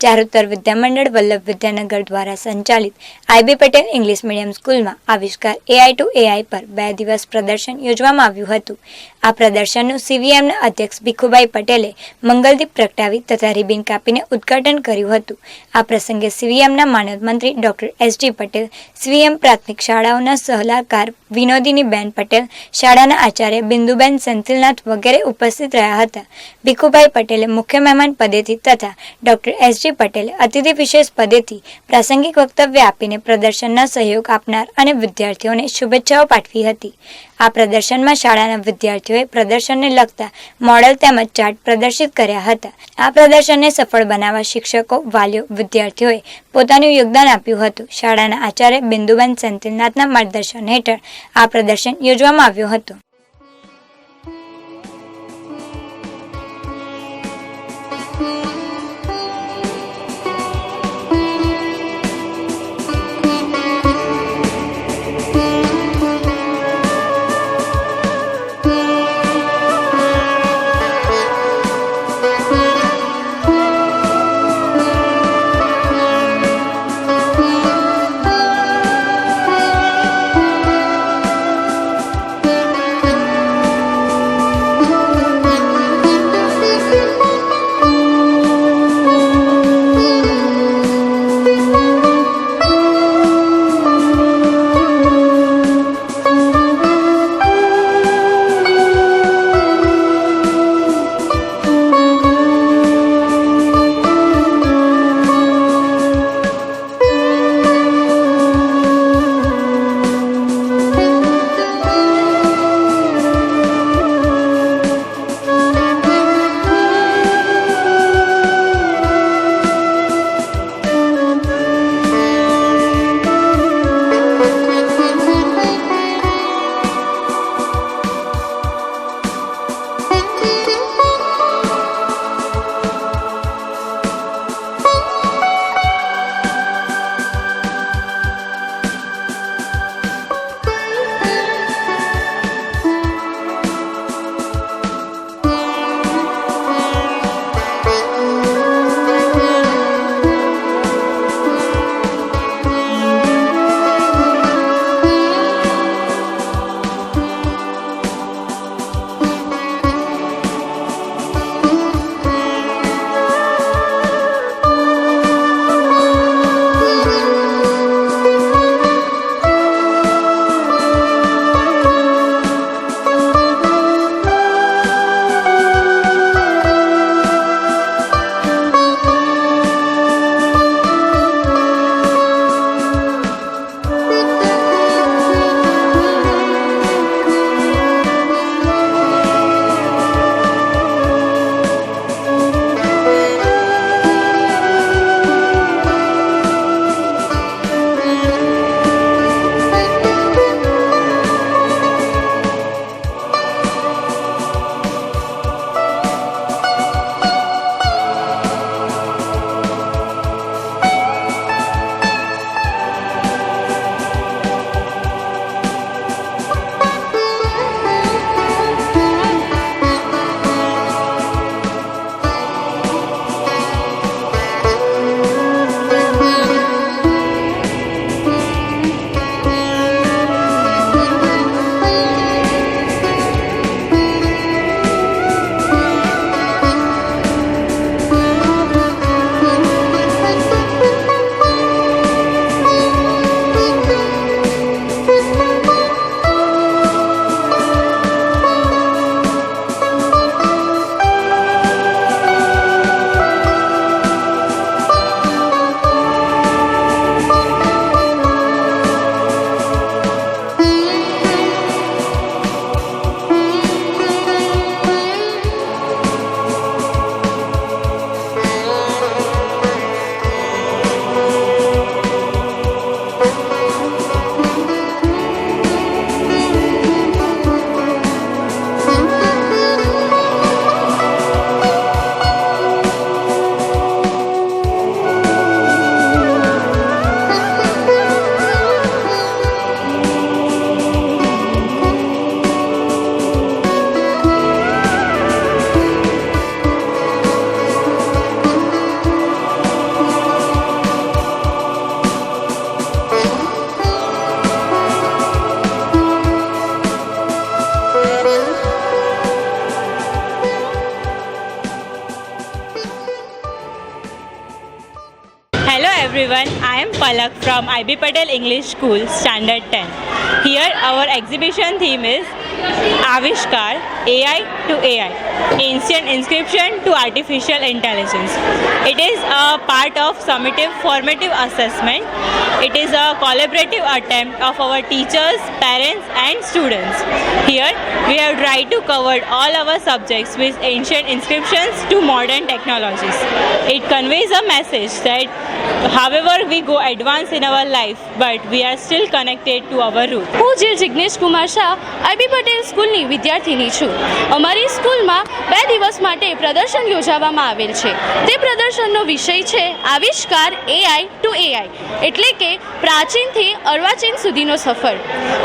ચારુતર વિદ્યામંડળ વલ્લભ વિદ્યાનગર દ્વારા સંચાલિત IB Patel English medium સ્કૂલમાં આવિષ્કાર AI to AI પર 2 દિવસ પ્રદર્શન યોજવામાં આવ્યું હતું। આ પ્રદર્શનનું CVMના અધ્યક્ષ ભીખુભાઈ પટેલે મંગલદીપ પ્રગટાવી તથા રિબિન કાપીને ઉદ્ઘાટન કર્યું હતું। આ પ્રસંગે CVMના માનદ મંત્રી ડોક્ટર SG પટેલ, CVM પ્રાથમિક શાળાઓના સલાહકાર વિનોદિનીબેન પટેલ, શાળાના આચાર્ય બિંદુબેન સેંથિલનાથ વગેરે ઉપસ્થિત રહ્યા હતા। ભીખુભાઈ પટેલે મુખ્ય મહેમાન પદેથી તથા ડોક્ટર SG પટેલે અતિથિ વિશેષ પદેથી પ્રાસંગિક વક્તવ્ય આપીને પ્રદર્શનના સહયોગ આપનાર અને વિદ્યાર્થીઓને શુભેચ્છાઓ પાઠવી હતી। આ પ્રદર્શનમાં શાળાના વિદ્યાર્થીઓએ પ્રદર્શનને લગતા મોડેલ તેમજ ચાર્ટ પ્રદર્શિત કર્યા હતા। આ પ્રદર્શનને સફળ બનાવવા શિક્ષકો, વાલીઓ, વિદ્યાર્થીઓએ પોતાનું યોગદાન આપ્યું હતું। શાળાના આચાર્ય બિંદુબેન સેંથિલનાથના માર્ગદર્શન હેઠળ આ પ્રદર્શન યોજવામાં આવ્યું હતું। everyone, I am Palak from IB Patel English School, Standard 10. Here our exhibition theme is Avishkar, AI to AI, Ancient Inscription to Artificial Intelligence. It is a part of summative formative assessment. It is a collaborative attempt of our teachers, parents and students. Here we have tried to cover all our subjects with ancient inscriptions to modern technologies. It conveys a message that however we go advance in our life, but we are still connected to our roots. હું જીલ Jignesh Kumar Shah IB Patel સ્કૂલની વિદ્યાર્થીની છું. અમારી સ્કૂલમાં 2 દિવસ માટે પ્રદર્શન યોજવામાં આવેલ છે. તે પ્રદર્શનનો વિષય છે આવિષ્કાર એઆઈ ટુ એઆઈ, એટલે કે પ્રાચીનથી અર્વાચીન સુધીનો સફર.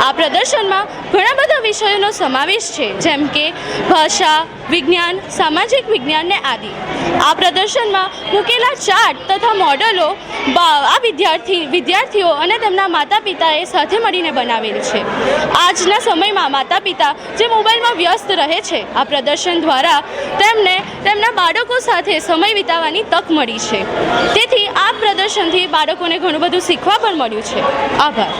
આ પ્રદર્શનમાં ઘણા બધા વિષયોનો સમાવેશ છે, જેમ કે ભાષા, વિજ્ઞાન, સામાજિક વિજ્ઞાન ને આદિ. આ પ્રદર્શનમાં મૂકેલા ચાર્ટ તથા મોડલો આ વિદ્યાર્થીઓ અને તેમના માતા પિતાએ સાથે મળીને બનાવેલ છે. આજના સમયમાં માતા પિતા જે મોબાઈલમાં વ્યસ્ત રહે છે, આ પ્રદર્શન દ્વારા તેમને તેમના બાળકો સાથે સમય વિતાવવાની તક મળી છે. તેથી આ પ્રદર્શનથી બાળકોને ઘણું બધું શીખવા પણ મળ્યું છે. આભાર.